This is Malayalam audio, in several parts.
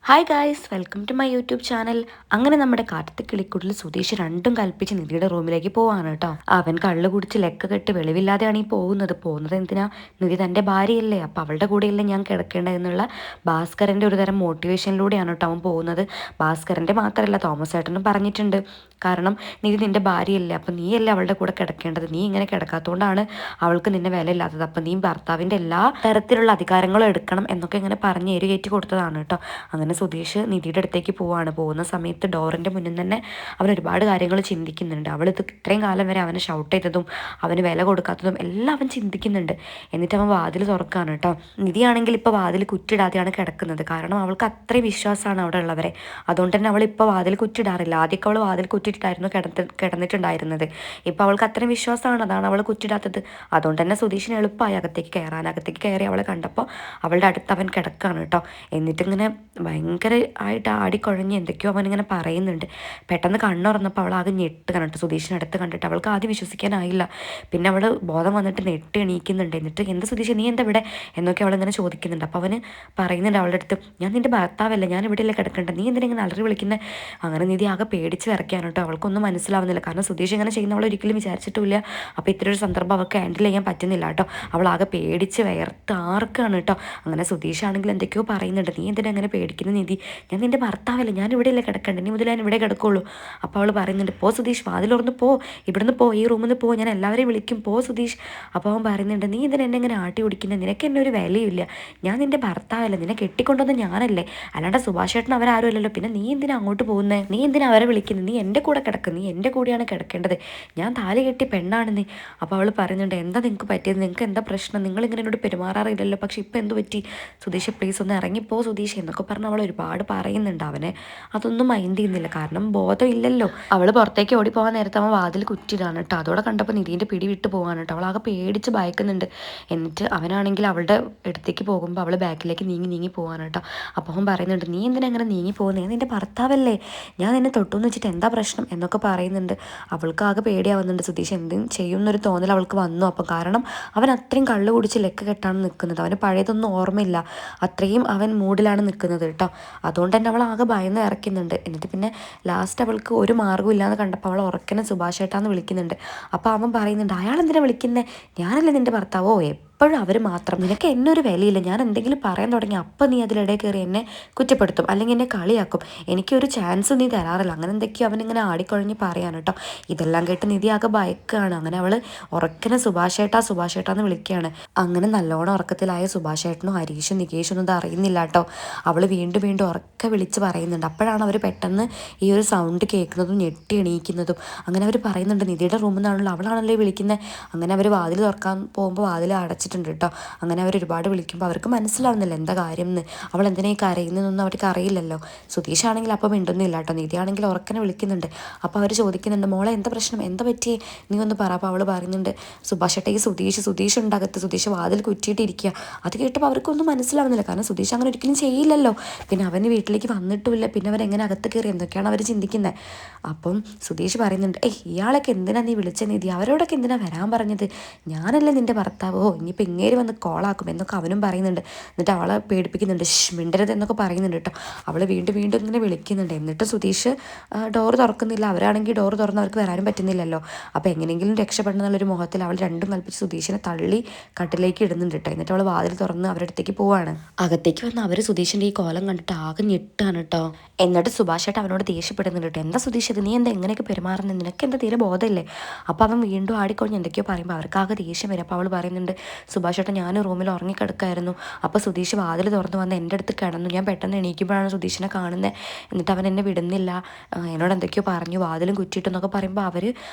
Hi guys, welcome to my YouTube channel. അങ്ങനെ നമ്മുടെ കാറ്റത്ത് കിളിക്കുട്ടിൽ സുധീഷ് രണ്ടും കൽപ്പിച്ച് നിധിയുടെ റൂമിലേക്ക് പോവാണ് കേട്ടോ. അവൻ കള്ളു കുടിച്ച് ലെക്ക് കെട്ട് വെളിവില്ലാതെയാണ് ഈ പോകുന്നത് എന്തിനാ? നിധി തൻ്റെ ഭാര്യയല്ലേ, അപ്പം അവളുടെ കൂടെയല്ലേ ഞാൻ കിടക്കേണ്ടത് എന്നുള്ള ഭാസ്കരൻ്റെ ഒരു തരം മോട്ടിവേഷനിലൂടെയാണ് കേട്ടോ അവൻ പോകുന്നത്. ഭാസ്കരൻ്റെ മാത്രമല്ല, തോമസ് ഏട്ടനും പറഞ്ഞിട്ടുണ്ട്. കാരണം നിധി നിൻ്റെ ഭാര്യയല്ലേ, അപ്പം നീയല്ലേ അവളുടെ കൂടെ കിടക്കേണ്ടത്. നീ ഇങ്ങനെ കിടക്കാത്തതുകൊണ്ടാണ് അവൾക്ക് നിന്നെ വില ഇല്ലാത്തത്. അപ്പം നീ ഭർത്താവിൻ്റെ എല്ലാ തരത്തിലുള്ള അധികാരങ്ങളും എടുക്കണം എന്നൊക്കെ ഇങ്ങനെ പറഞ്ഞ് ഏറ്റുകയറ്റി കൊടുത്തതാണ് കേട്ടോ. അങ്ങനെ സുധീഷ് നിധിയുടെ അടുത്തേക്ക് പോകുന്ന സമയത്ത് ഡോറിൻ്റെ മുന്നിൽ തന്നെ അവൻ ഒരുപാട് കാര്യങ്ങൾ ചിന്തിക്കുന്നുണ്ട്. അവളിത് ഇത്രയും കാലം വരെ അവനെ ഷൗട്ട് ചെയ്തതും അവന് വില കൊടുക്കാത്തതും എല്ലാം അവൻ ചിന്തിക്കുന്നുണ്ട്. എന്നിട്ട് അവൻ വാതിൽ തുറക്കാണ് കേട്ടോ. നിധിയാണെങ്കിൽ ഇപ്പോൾ വാതിൽ കുറ്റിടാതെയാണ് കിടക്കുന്നത്. കാരണം അവൾക്ക് അത്രയും വിശ്വാസമാണ് അവിടെ ഉള്ളവരെ. അതുകൊണ്ട് തന്നെ അവൾ ഇപ്പോൾ വാതിൽ കുറ്റിടാറില്ല. ആദ്യമൊക്കെ അവൾ വാതിൽ കുറ്റിട്ടായിരുന്നു കിടന്നിട്ടുണ്ടായിരുന്നത്. ഇപ്പോൾ അവൾക്ക് അത്രയും വിശ്വാസമാണ്, അതാണ് അവൾ കുറ്റിടാത്തത്. അതുകൊണ്ട് തന്നെ സുധീഷിന് എളുപ്പമായി അകത്തേക്ക് കയറി അവളെ കണ്ടപ്പോൾ അവളുടെ അടുത്ത് അവൻ കിടക്കാണ് കേട്ടോ. എന്നിട്ടിങ്ങനെ ഭയങ്കരമായിട്ട് ആടിക്കുഴഞ്ഞ് എന്തൊക്കെയോ അവനിങ്ങനെ പറയുന്നുണ്ട്. പെട്ടെന്ന് കണ്ണുറന്നപ്പോൾ അവൾ ആകെ ഞെട്ട് കണ്ടിട്ട് സുധീഷിനടുത്ത് കണ്ടിട്ട് അവൾക്ക് ആദ്യം വിശ്വസിക്കാനായില്ല. പിന്നെ അവൾ ബോധം വന്നിട്ട് നെട്ട് എണീക്കുന്നുണ്ട്. എന്നിട്ട് എന്ത് സുധീഷ്, നീ എന്താ ഇവിടെ എന്നൊക്കെ അവളിങ്ങനെ ചോദിക്കുന്നുണ്ട്. അപ്പോൾ അവന് പറയുന്നുണ്ട് അവളുടെ അടുത്ത്, ഞാൻ നിൻ്റെ ഭർത്താവല്ല, ഞാൻ ഇവിടെയല്ലേ കിടക്കേണ്ടത്, നീ എന്തിനാ ഇങ്ങനെ അലറി വിളിക്കുന്നത്? അങ്ങനെ നിധി ആകെ പേടിച്ച് വിറയ്ക്കാണ് കേട്ടോ. അവൾക്കൊന്നും മനസ്സിലാവുന്നില്ല. കാരണം സുധീഷ് ഇങ്ങനെ ചെയ്യുന്ന അവൾ ഒരിക്കലും വിചാരിച്ചിട്ടില്ല. അപ്പോൾ ഇത്രയൊരു സന്ദർഭം അവൾക്ക് ഹാൻഡിൽ ചെയ്യാൻ പറ്റുന്നില്ല കേട്ടോ. അവൾ ആകെ പേടിച്ച് വിയർത്ത് ആർക്കാണ് കേട്ടോ. അങ്ങനെ സുധീഷാണെങ്കിൽ എന്തൊക്കെയോ പറയുന്നുണ്ട്. നീ എന്തിനാ അങ്ങനെ പേടിക്കുന്ന നിധി, ഞാൻ നിൻ്റെ ഭർത്താവല്ലേ, ഞാൻ ഇവിടെയല്ലേ കിടക്കേണ്ടത്, നീ മുതൽ ഞാൻ ഇവിടെ കിടക്കുള്ളൂ. അപ്പോൾ അവൾ പറയുന്നുണ്ട്, പോ സുധീഷ്, വാതിലുറന്ന് പോ, ഇവിടുന്ന് പോ, ഈ റൂമിൽ നിന്ന് പോ, ഞാൻ എല്ലാവരെയും വിളിക്കും, പോ സുധീഷ്. അപ്പോൾ അവൻ പറയുന്നുണ്ട്, നീ ഇതിന് എന്നെ ഇങ്ങനെ ആട്ടി ഓടിക്കുന്നത്, നിനക്ക് എന്നെ ഒരു വിലയില്ല, ഞാൻ നിൻ്റെ ഭർത്താവല്ല, നിന്നെ കെട്ടിക്കൊണ്ടുവന്ന് ഞാനല്ലേ, അല്ലാണ്ട് സുഭാഷ് ചേട്ടൻ അവരാരും അല്ലല്ലോ, പിന്നെ നീ എന്തിനാ അങ്ങോട്ട് പോകുന്നത്, നീ എന്തിനാ അവരെ വിളിക്കുന്നത്, നീ എൻ്റെ കൂടെ കിടക്കുക, നീ എൻ്റെ കൂടെയാണ് കിടക്കേണ്ടത്, ഞാൻ താലി കെട്ടി പെണ്ണാണെന്ന്. അപ്പോൾ അവൾ പറയുന്നുണ്ട്, എന്താ നിങ്ങൾക്ക് പറ്റിയത്, നിങ്ങൾക്ക് എന്താ പ്രശ്നം, നിങ്ങളിങ്ങനെ എന്നോട് പെരുമാറാറില്ലല്ലോ, പക്ഷെ ഇപ്പം എന്ത് പറ്റി സുധീഷ്, പ്ലീസ് ഒന്ന് ഇറങ്ങിപ്പോ സുധീഷ് എന്നൊക്കെ പറഞ്ഞ് അവൾ ഒരുപാട് പറയുന്നുണ്ട്. അവനെ അതൊന്നും മൈൻഡ് ചെയ്യുന്നില്ല, കാരണം ബോധമില്ലല്ലോ. അവൾ പുറത്തേക്ക് ഓടിപ്പോകാൻ നേരത്തെ അവൻ വാതിൽ കുറ്റിടാണ് കേട്ടോ. അതോടെ കണ്ടപ്പോൾ നിധീൻ്റെ പിടി വിട്ട് പോകാണ് കേട്ടോ. അവൾ ആകെ പേടിച്ച് ഭയക്കുന്നുണ്ട്. എന്നിട്ട് അവനാണെങ്കിൽ അവളുടെ അടുത്തേക്ക് പോകുമ്പോൾ അവൾ ബാക്കിലേക്ക് നീങ്ങി പോകാണ് കേട്ടോ. അപ്പോൾ അവൻ പറയുന്നുണ്ട്, നീ എന്തിനാ അങ്ങനെ നീങ്ങി പോകുന്നത്, നിൻ്റെ ഭർത്താവല്ലേ, ഞാൻ നിന്നെ തൊട്ടുന്ന് വെച്ചിട്ട് എന്താ പ്രശ്നം എന്നൊക്കെ പറയുന്നുണ്ട്. അവൾക്ക് ആകെ പേടിയാവുന്നുണ്ട്. സുധീഷ് എന്തും ചെയ്യുന്നൊരു തോന്നൽ അവൾക്ക് വന്നു. അപ്പോൾ കാരണം അവൻ അത്രയും കള്ളു കുടിച്ച് ലെക്ക് കെട്ടാണ് നിൽക്കുന്നത്. അവന് പഴയതൊന്നും ഓർമ്മയില്ല, അത്രയും അവൻ മൂഡിലാണ് നിൽക്കുന്നത് കേട്ടോ. അതുകൊണ്ട് തന്നെ അവൾ ആകെ ഭയന്ന് ഇറക്കുന്നുണ്ട്. എന്നിട്ട് പിന്നെ ലാസ്റ്റ് അവൾക്ക് ഒരു മാർഗ്ഗം ഇല്ലാന്ന് കണ്ടപ്പോൾ അവൾ ഉറക്കനെ സുഭാഷ് ഏട്ടാന്ന് വിളിക്കുന്നുണ്ട്. അപ്പോൾ അവൻ പറയുന്നുണ്ട്, അയാൾ എന്തിനാ വിളിക്കുന്നത്, ഞാനല്ലേ നിൻ്റെ ഭർത്താവോ, എപ്പോഴും അവർ മാത്രം, നിനക്ക് എന്നെ ഒരു വിലയില്ല, ഞാൻ എന്തെങ്കിലും പറയാൻ തുടങ്ങി അപ്പം നീ അതിലിടയിൽ കയറി എന്നെ കുറ്റപ്പെടുത്തും, അല്ലെങ്കിൽ എന്നെ കളിയാക്കും, എനിക്കൊരു ചാൻസ് നീ തരാറില്ല, അങ്ങനെ എന്തൊക്കെയോ അവനിങ്ങനെ ആടിക്കൊഴഞ്ഞ് പറയാൻ കേട്ടോ. ഇതെല്ലാം കേട്ട് നിധി ആകെ ഭയക്കുകയാണ്. അങ്ങനെ അവൾ ഉറക്കനെ സുഭാഷ് ഏട്ടാന്ന് വിളിക്കുകയാണ്. അങ്ങനെ നല്ലോണം ഉറക്കത്തിലായ സുഭാഷ് ഏട്ടനും ഹരീഷും നികേഷും ഒന്നും ഇത് അറിയുന്നില്ല കേട്ടോ. അവൾ വീണ്ടും ഉറക്കെ വിളിച്ച് പറയുന്നുണ്ട്. അപ്പോഴാണ് അവർ പെട്ടെന്ന് ഈ ഒരു സൗണ്ട് കേൾക്കുന്നതും ഞെട്ടി എണീക്കുന്നതും. അങ്ങനെ അവർ പറയുന്നുണ്ട്, നിധിയുടെ റൂമിൽ നിന്നാണല്ലോ, അവളാണല്ലോ വിളിക്കുന്നത്. അങ്ങനെ അവർ വാതിൽ തുറക്കാൻ പോകുമ്പോൾ വാതിൽ അടച്ചിട്ടുണ്ട് കേട്ടോ. അങ്ങനെ അവർ ഒരുപാട് വിളിക്കുമ്പോൾ അവർക്ക് മനസ്സിലാവുന്നില്ല എന്താ കാര്യം എന്ന്, അവൾ എന്തിനാ ഈ കരയുന്നതെന്നൊന്നും അവർക്ക് അറിയില്ലല്ലോ. സുധീഷ് ആണെങ്കിൽ അപ്പം മിണ്ടുന്നില്ല കേട്ടോ. നിധി ആണെങ്കിൽ ഉറക്കനെ വിളിക്കുന്നുണ്ട്. അപ്പോൾ അവർ ചോദിക്കുന്നുണ്ട്, മോളെ എന്താ പ്രശ്നം, എന്താ പറ്റിയേ, നീ ഒന്ന് പറ. അപ്പോൾ അവൾ പറയുന്നുണ്ട്, സുഭാഷ് ഏട്ടാ, ഈ സുധീഷ് ഉണ്ടാകത്ത്, സുധീഷ് വാതിൽ കുറ്റിയിട്ടിരിക്കുക. അത് കേട്ടപ്പോൾ അവർക്കൊന്നും മനസ്സിലാവുന്നില്ല, കാരണം സുധീഷ് അങ്ങനെ ഒരിക്കലും ചെയ്യില്ലല്ലോ. പിന്നെ അവന് വീട്ടിലേക്ക് വന്നിട്ടുമില്ല, പിന്നെ അവരെങ്ങനെ അകത്ത് കയറി എന്തൊക്കെയാണ് അവർ ചിന്തിക്കുന്നത്. അപ്പം സുധീഷ് പറയുന്നുണ്ട്, ഇയാളൊക്കെ എന്തിനാ നീ വിളിച്ച നിധി, അവരോടൊക്കെ എന്തിനാ വരാൻ പറഞ്ഞത്, ഞാനല്ലേ നിൻ്റെ ഭർത്താവോ, ഇനിയിപ്പോൾ ഇങ്ങേര് വന്ന് കോളാക്കും എന്നൊക്കെ അവനും പറയുന്നുണ്ട്. എന്നിട്ട് അവളെ പേടിപ്പിക്കുന്നുണ്ട്, മിണ്ടരുത് എന്നൊക്കെ പറയുന്നുണ്ട് കേട്ടോ. അവൾ വീണ്ടും ഇങ്ങനെ വിളിക്കുന്നുണ്ട്. എന്നിട്ട് സുധീഷ് ഡോറ് തുറക്കുന്നില്ല. അവരാണെങ്കിൽ ഡോറ് തുറന്ന് അവർക്ക് വരാനും പറ്റുന്നില്ലല്ലോ. അപ്പോൾ എങ്ങനെയെങ്കിലും രക്ഷപ്പെടണം എന്നുള്ളൊരു മോഹത്തിൽ അവൾ രണ്ടും കൽപ്പിച്ച് സുധീഷിനെ തള്ളി കട്ടിലേക്ക് ഇടുന്നുണ്ട് കേട്ടോ. എന്നിട്ട് അവൾ വാതിൽ തുറന്ന് അവരുടെ അടുത്തേക്ക് പോവാണ്. അകത്തേക്ക് വന്ന് അവർ സുധീഷിൻ്റെ ഈ കോലം കണ്ടിട്ട് ആകെ ഞെട്ടാണ് കേട്ടോ. എന്നിട്ട് സുഭാഷ് ഏട്ടൻ അവനോട് ദേഷ്യപ്പെടുന്നുണ്ട് കേട്ടോ. എന്താ സുധീഷ് ഇത്, നീ എന്താ എങ്ങനെയൊക്കെ പെരുമാറുന്നത്, നിനക്ക് എന്താ തീരെ ബോധമില്ലേ. അപ്പോൾ അവൻ വീണ്ടും ആടിക്കൊഴിഞ്ഞ് എന്തൊക്കെയോ പറയുമ്പോൾ അവർക്കാകെ ദേഷ്യം വരും. അപ്പോൾ അവൾ പറയുന്നുണ്ട്, സുഭാഷ് ഏട്ടൻ ഞാൻ റൂമിൽ ഉറങ്ങിക്കിടക്കായിരുന്നു, അപ്പോൾ സുധീഷ് വാതിൽ തുറന്ന് വന്ന് എൻ്റെ അടുത്ത് കിടന്നു, ഞാൻ പെട്ടെന്ന് എണീക്കുമ്പോഴാണ് സുധീഷിനെ കാണുന്നത്, എന്നിട്ട് അവൻ എന്നെ വിടുന്നില്ല, എന്നോട് എന്തൊക്കെയോ പറഞ്ഞു, വാതിലും കുറ്റിയിട്ടെന്നൊക്കെ പറയുമ്പോൾ അവർ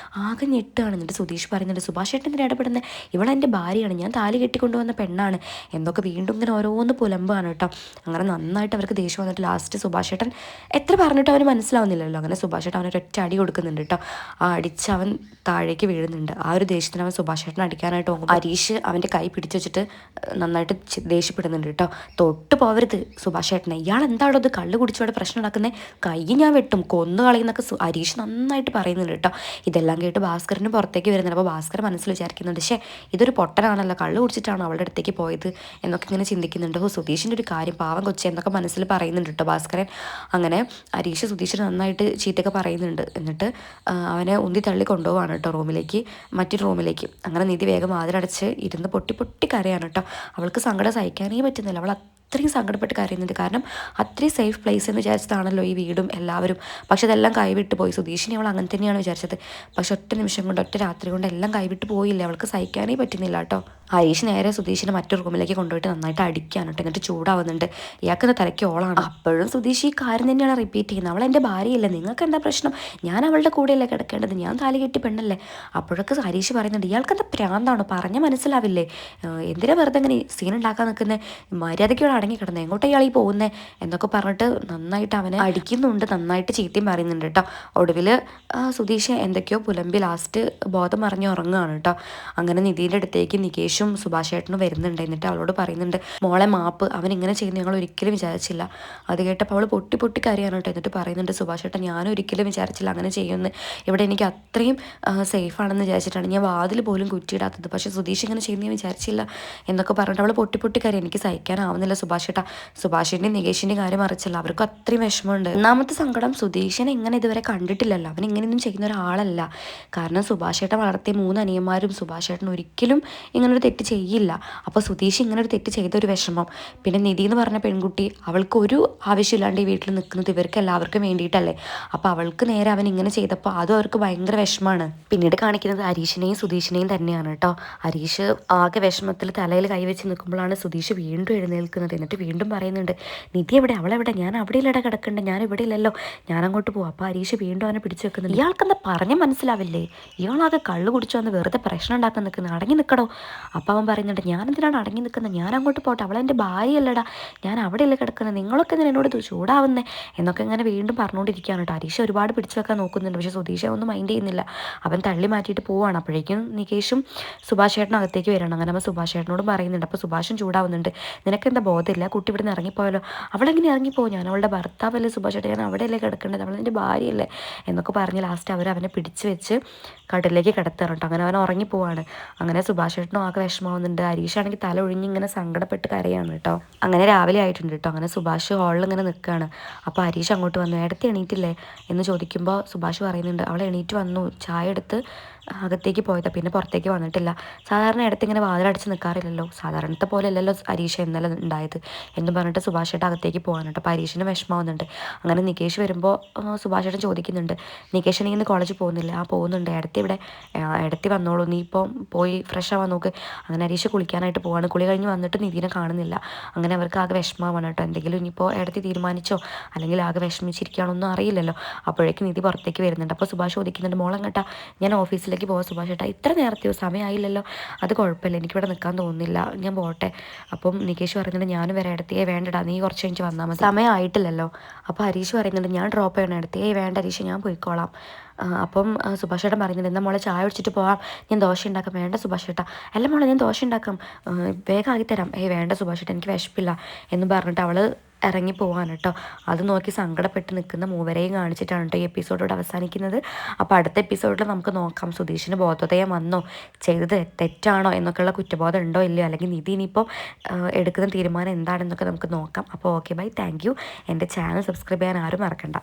ആകെ ഞെട്ടാണ്. എന്നിട്ട് സുധീഷ് പറയുന്നുണ്ട്, സുഭാഷ് ഏട്ടൻ എന്തിനാ ഇടപെടുന്നത്, ഇവളെൻ്റെ ഭാര്യയാണ്, ഞാൻ താലി കെട്ടിക്കൊണ്ടുവന്ന പെണ്ണാണ് എന്നൊക്കെ വീണ്ടും ഇങ്ങനെ ഓരോന്ന് പുലമ്പാണ് കേട്ടോ. അങ്ങനെ നന്നായിട്ട് അവർക്ക് ദേഷ്യം വന്നിട്ട് ലാസ്റ്റ് സുഭാഷ് ഏട്ടൻ എത്ര പറഞ്ഞിട്ട് അവന് മനസ്സിലാവുന്നില്ലല്ലോ. അങ്ങനെ സുഭാഷ് ഏട്ടൻ അവനൊരു ഒറ്റ അടി കൊടുക്കുന്നുണ്ട് കേട്ടോ. ആ അടിച്ച് അവൻ താഴേക്ക് വീഴുന്നുണ്ട്. ആ ഒരു ദേഷ്യത്തിന് അവൻ സുഭാഷ് ഏട്ടൻ അടിക്കാനായിട്ട് പോകും. ഹരീഷ് അവൻ്റെ കൈ പിടിച്ചു വെച്ചിട്ട് നന്നായിട്ട് ദേഷ്യപ്പെടുന്നുണ്ട് കേട്ടോ. തൊട്ട് പോവരുത് സുഭാഷ് ഏട്ടനെ, ഇയാൾ എന്താണോ ഇത് കള്ള് കുടിച്ചോടെ പ്രശ്നം ഉണ്ടാക്കുന്നത്, കൈ ഞാൻ വെട്ടും, കൊന്നു കളയുന്നൊക്കെ ഹരീഷ് നന്നായിട്ട് പറയുന്നുണ്ട് കേട്ടോ. ഇതെല്ലാം കേട്ട് ഭാസ്കറിന് പുറത്തേക്ക് വരുന്നുണ്ട്. അപ്പോൾ ഭാസ്കർ മനസ്സിൽ വിചാരിക്കുന്നുണ്ട്, പക്ഷേ ഇതൊരു പൊട്ടനാണല്ലോ, കള്ള് കുടിച്ചിട്ടാണോ അവളുടെ അടുത്തേക്ക് പോയത് എന്നൊക്കെ ഇങ്ങനെ ചിന്തിക്കുന്നുണ്ട്. സുധീഷിൻ്റെ ഒരു കാര്യം, പാവം കൊച്ചെ എന്നൊക്കെ മനസ്സിൽ പറയുന്നുണ്ട് കേട്ടോ ഭാസ്കരൻ. അങ്ങനെ ഹരീഷ് സുധീഷിന് നന്നായിട്ട് ചീത്തയൊക്കെ പറയുന്നുണ്ട്. എന്നിട്ട് അവനെ ഉന്തി തള്ളി കൊണ്ടുപോവാണ് കേട്ടോ റൂമിലേക്ക്, മറ്റൊരു റൂമിലേക്ക്. അങ്ങനെ നിധി വേഗം വാതിലടച്ച് ഇരുന്ന് പൊട്ടി പൊട്ടി കരയാണ് കേട്ടോ. അവൾക്ക് സങ്കടം സഹിക്കാനേ പറ്റുന്നില്ല. അവൾ അത്രയും സങ്കടപ്പെട്ട് കരയുന്നുണ്ട്. കാരണം അത്രയും സേഫ് പ്ലേസ് എന്ന് വിചാരിച്ചതാണല്ലോ ഈ വീടും എല്ലാവരും. പക്ഷെ അതെല്ലാം കൈവിട്ട് പോയി. സുധീഷിനെ അവൾ അങ്ങനെ തന്നെയാണ് വിചാരിച്ചത്. പക്ഷെ ഒറ്റ നിമിഷം കൊണ്ട്, ഒറ്റ രാത്രി കൊണ്ട് എല്ലാം കൈവിട്ട് പോയില്ല. അവൾക്ക് സഹിക്കാനേ പറ്റുന്നില്ല കേട്ടോ. ഹരീഷ് നേരെ സുധീഷിനെ മറ്റൊരു റൂമിലേക്ക് കൊണ്ടുപോയിട്ട് നന്നായിട്ട് അടിക്കാണ് കേട്ടോ. എന്നിട്ട് ചൂടാവുന്നുണ്ട്. ഇയാൾക്ക് തലയ്ക്ക് ഓളാണ്. അപ്പോഴും സുധീഷ് ഈ കാര്യം തന്നെയാണ് റിപ്പീറ്റ് ചെയ്യുന്നത്. അവൾ എൻ്റെ ഭാര്യയല്ലേ, നിങ്ങൾക്ക് എന്താ പ്രശ്നം, ഞാൻ അവളുടെ കൂടെയല്ലേ കിടക്കേണ്ടത്, ഞാൻ താലി കെട്ടി പെണ്ണല്ലേ. അപ്പോഴൊക്കെ ഹരീഷ് പറയുന്നുണ്ട്, ഇയാൾക്ക് എന്താ പ്രാന്താണോ, പറഞ്ഞാൽ മനസ്സിലാവില്ലേ, എന്തിനാ വെറുതെ ഇങ്ങനെ സീൻ ഉണ്ടാക്കാൻ നിൽക്കുന്നത്, മര്യാദയ്ക്ക് അടങ്ങി കിടന്നത്, എങ്ങോട്ടാ ഇയാൾ ഈ പോകുന്നത് എന്നൊക്കെ പറഞ്ഞിട്ട് നന്നായിട്ട് അവനെ അടിക്കുന്നുണ്ട്, നന്നായിട്ട് ചീത്തയും പറയുന്നുണ്ട് കേട്ടോ. ഒടുവിൽ സുധീഷ് എന്തൊക്കെയോ പുലമ്പി ലാസ്റ്റ് ബോധം മറിഞ്ഞ് ഉറങ്ങുകയാണ് കേട്ടോ. അങ്ങനെ നിധീൻ്റെ അടുത്തേക്ക് നികേഷും സുഭാഷ് ഏട്ടനും വരുന്നുണ്ട്. എന്നിട്ട് അവളോട് പറയുന്നുണ്ട്, മോളെ മാപ്പ്, അവൻ ഇങ്ങനെ ചെയ്യുന്നത് ഞങ്ങൾ ഒരിക്കലും വിചാരിച്ചില്ല. അത് കേട്ടപ്പോൾ അവൾ പൊട്ടി പൊട്ടി കരയാണ് കേട്ടോ. എന്നിട്ട് പറയുന്നുണ്ട്, സുഭാഷ് ഏട്ടൻ ഞാനും ഒരിക്കലും വിചാരിച്ചില്ല അങ്ങനെ ചെയ്യുമെന്ന്, ഇവിടെ എനിക്ക് അത്രയും സേഫാണെന്ന് വിചാരിച്ചിട്ടാണ് ഞാൻ വാതിൽ പോലും കുറ്റിയിടാത്തത്, പക്ഷേ സുധീഷ് ഇങ്ങനെ ചെയ്യുന്നത് വിചാരിച്ചില്ല എന്നൊക്കെ പറഞ്ഞിട്ട് അവൾ പൊട്ടി പൊട്ടി കരയും. എനിക്ക് സഹിക്കാനാവുന്നില്ല സുഭാഷ് ഏട്ടാ. സുഭാഷിൻ്റെയും നികേഷിൻ്റെയും കാര്യം അറിയിച്ചല്ലോ, അവർക്കും അത്രയും വിഷമമുണ്ട്. ഒന്നാമത്തെ സങ്കടം, സുധീഷിനെ ഇങ്ങനെ ഇതുവരെ കണ്ടിട്ടില്ലല്ലോ, അവൻ ഇങ്ങനെയൊന്നും ചെയ്യുന്ന ഒരാളല്ല. കാരണം സുഭാഷ് ഏട്ടൻ വളർത്തിയ 3 അനിയന്മാരും സുഭാഷ് ഏട്ടൻ ഒരിക്കലും ഇങ്ങനൊരു തെറ്റ് ചെയ്യില്ല. അപ്പോൾ സുധീഷ് ഇങ്ങനൊരു തെറ്റ് ചെയ്തൊരു വിഷമം. പിന്നെ നിധി എന്ന് പറഞ്ഞ പെൺകുട്ടി, അവൾക്ക് ഒരു ആവശ്യമില്ലാണ്ട് ഈ വീട്ടിൽ നിൽക്കുന്നത് ഇവർക്ക് എല്ലാവർക്കും വേണ്ടിയിട്ടല്ലേ. അപ്പോൾ അവൾക്ക് നേരെ അവൻ ഇങ്ങനെ ചെയ്തപ്പോൾ അതും അവർക്ക് ഭയങ്കര വിഷമമാണ്. പിന്നീട് കാണിക്കുന്നത് ഹരീഷിനെയും സുധീഷിനെയും തന്നെയാണ് കേട്ടോ. ഹരീഷ് ആകെ വിഷമത്തിൽ തലയിൽ കൈവച്ച് നിൽക്കുമ്പോഴാണ് സുധീഷ് വീണ്ടും എഴുന്നേൽക്കുന്നത്. എന്നിട്ട് വീണ്ടും പറയുന്നുണ്ട്, നിധി എവിടെ, അവളെവിടെ, ഞാൻ അവിടെ ഇല്ലട കിടക്കണ്ടേ, ഞാൻ ഇവിടെ ഇല്ലല്ലോ, ഞാൻ അങ്ങോട്ട് പോവാം. അപ്പോൾ ഹരീഷ് വീണ്ടും അവനെ പിടിച്ചു വെക്കുന്നുണ്ട്. ഇയാൾക്കെന്താ പറഞ്ഞാൽ മനസ്സിലാവില്ലേ, ഇയാളാകെ കള്ളു കുടിച്ചു വന്ന് വെറുതെ പ്രശ്നം ഉണ്ടാക്കാൻ നിൽക്കുന്നത്, അടങ്ങി നിൽക്കടോ. അപ്പോൾ അവൻ പറയുന്നുണ്ട്, ഞാൻ എന്തിനാണ് അടങ്ങി നിൽക്കുന്നത്, ഞാൻ അങ്ങോട്ട് പോട്ടെ, അവളെൻ്റെ ഭാര്യയല്ലടാ, ഞാൻ അവിടെ ഇല്ല കിടക്കുന്നത്, നിങ്ങളൊക്കെ എന്തിനാ എന്നോട് ചൂടാവുന്നേ എന്നൊക്കെ ഇങ്ങനെ വീണ്ടും പറഞ്ഞുകൊണ്ടിരിക്കുകയാണ് കേട്ടോ. ഹരീഷ് ഒരുപാട് പിടിച്ചു വെക്കാൻ നോക്കുന്നുണ്ട്, പക്ഷേ സുധീഷ് ഒന്നും മൈൻഡ് ചെയ്യുന്നില്ല. അവൻ തള്ളി മാറ്റിയിട്ട് പോവാണ്. അപ്പോഴേക്കും നികേഷും സുഭാഷ് ഏട്ടനും അകത്തേക്ക് വരണം. അങ്ങനെ അവൻ സുഭാഷ് ഏട്ടനോടും പറയുന്നുണ്ട്. അപ്പോൾ സുഭാഷും ചൂടാവുന്നുണ്ട്, നിനക്കെന്താ ബോധമില്ല, കുട്ടി ഇവിടെ നിന്ന് ഇറങ്ങിപ്പോയല്ലോ, അവളെങ്ങനെ ഇറങ്ങിപ്പോകും, ഞാൻ അവളുടെ ഭർത്താവല്ലേ സുഭാഷ് ഏട്ടൻ, ഞാൻ അവിടെയല്ലേ കിടക്കേണ്ടത്, അവളെൻ്റെ ഭാര്യയല്ലേ എന്നൊക്കെ പറഞ്ഞ് ലാസ്റ്റ് അവനെ പിടിച്ച് വെച്ച് കടലിലേക്ക് കിടത്താറ് കേട്ടോ. അങ്ങനെ അവൻ ഉറങ്ങിപ്പോവാണ്. അങ്ങനെ സുഭാഷ് ഏട്ടനും ആകെ വിഷമാവുന്നുണ്ട്. ഹരീഷാണെങ്കിൽ തല ഒഴിഞ്ഞ് ഇങ്ങനെ സങ്കടപ്പെട്ട് കരയാണ് കേട്ടോ. അങ്ങനെ രാവിലെ ആയിട്ടുണ്ട് കേട്ടോ. അങ്ങനെ സുഭാഷ് ഹാളിൽ ഇങ്ങനെ നിൽക്കുകയാണ്. അപ്പോൾ ഹരീഷ് അങ്ങോട്ട് വന്നു, ഇടത്ത് എണീറ്റില്ലേ എന്ന് ചോദിക്കുമ്പോൾ സുഭാഷ് പറയുന്നുണ്ട്, അവൾ എണീറ്റ് വന്നു, ചായ എടുത്ത് അകത്തേക്ക് പോയതാണ്, പിന്നെ പുറത്തേക്ക് വന്നിട്ടില്ല. സാധാരണ ഇടത്ത് ഇങ്ങനെ വാതിലടച്ച് നിൽക്കാറില്ലല്ലോ, സാധാരണത്തെ പോലെ അല്ലല്ലോ ഹരീഷ് ഇന്നലെ ഉണ്ടായത് എന്ന് പറഞ്ഞിട്ട് സുഭാഷ് ഏട്ടൻ അകത്തേക്ക് പോകാൻ കേട്ടോ. അപ്പോൾ ഹരീഷിന് വിഷമാവുന്നുണ്ട്. അങ്ങനെ നികേഷ് വരുമ്പോൾ സുഭാഷ് ഏട്ടൻ ചോദിക്കുന്നുണ്ട്, നികേഷ് നീ ഇന്ന് കോളേജിൽ പോകുന്നില്ല? ആ പോകുന്നുണ്ട്. ഇടത്തി വന്നോളൂ, നീ ഇപ്പം പോയി ഫ്രഷ് ആവാൻ നോക്ക്. അങ്ങനെ ഹരീഷ് കുളിക്കാനായിട്ട് പോവാണ്. കുളി കഴിഞ്ഞ് വന്നിട്ട് നിധിനെ കാണുന്നില്ല. അങ്ങനെ അവർക്ക് ആകെ വിഷമമാണ് കേട്ടോ. എന്തെങ്കിലും ഇനിയിപ്പോൾ ഇടത്തി തീരുമാനിച്ചോ അല്ലെങ്കിൽ ആകെ വിഷമിച്ചിരിക്കുകയാണോ ഒന്നും അറിയില്ലല്ലോ. അപ്പോഴേക്കും നിധി പുറത്തേക്ക് വരുന്നുണ്ട്. അപ്പോൾ സുഭാഷ് ചോദിക്കുന്നുണ്ട്, മോളം കേട്ടാ, ഞാൻ ഓഫീസിലേക്ക് പോകാം. സുഭാഷ് ഏട്ടാ, ഇത്ര നേരത്തെയോ, സമയമായില്ലല്ലോ. അത് കുഴപ്പമില്ല, എനിക്കിവിടെ നിൽക്കാൻ തോന്നുന്നില്ല, ഞാൻ പോട്ടെ. അപ്പം നികേഷ് പറയുന്നുണ്ട്, ഞാനും വരാം. ഇടത്തിയേ വേണ്ടടാ, നീ കുറച്ച് കഴിഞ്ഞ് വന്നാൽ മതി, സമയമായിട്ടില്ലല്ലോ. അപ്പോൾ ഹരീഷ് പറയുന്നുണ്ട്, ഞാൻ ഡ്രോപ്പ് ചെയ്യണം. ഇടത്തിയേ വേണ്ട ഹരീഷ്, ഞാൻ പോയിക്കോളാം. അപ്പം സുഭാഷ് ഏട്ടൻ പറയുന്നുണ്ട്, എന്നാൽ മോളെ ചായ കുടിച്ചിട്ട് പോവാം, ഞാൻ ദോശ ഉണ്ടാക്കാം. വേണ്ട സുഭാഷ് ഏട്ടാ. അല്ല മോളെ, ഞാൻ ദോശ ഉണ്ടാക്കാം, വേഗം ആക്കിത്തരാം. വേണ്ട സുഭാഷ് ഏട്ടാ, എനിക്ക് വിശപ്പില്ല എന്ന് പറഞ്ഞിട്ട് അവൾ ഇറങ്ങി പോവാണ് കേട്ടോ. അത് നോക്കി സങ്കടപ്പെട്ട് നിൽക്കുന്ന മൂവരെയും കാണിച്ചിട്ടാണ് കേട്ടോ ഈ എപ്പിസോഡോട് അവസാനിക്കുന്നത്. അപ്പോൾ അടുത്ത എപ്പിസോഡിൽ നമുക്ക് നോക്കാം, സുധീഷിന് ബോധോദയം വന്നോ, ചെയ്തത് തെറ്റാണോ എന്നൊക്കെയുള്ള കുറ്റബോധം ഉണ്ടോ ഇല്ലയോ, അല്ലെങ്കിൽ നിധി ഇനിയിപ്പോൾ എടുക്കുന്ന തീരുമാനം എന്താണെന്നൊക്കെ നമുക്ക് നോക്കാം. അപ്പോൾ ഓക്കെ ബൈ, താങ്ക് യു. എൻ്റെ ചാനൽ സബ്സ്ക്രൈബ് ചെയ്യാൻ ആരും മറക്കണ്ട.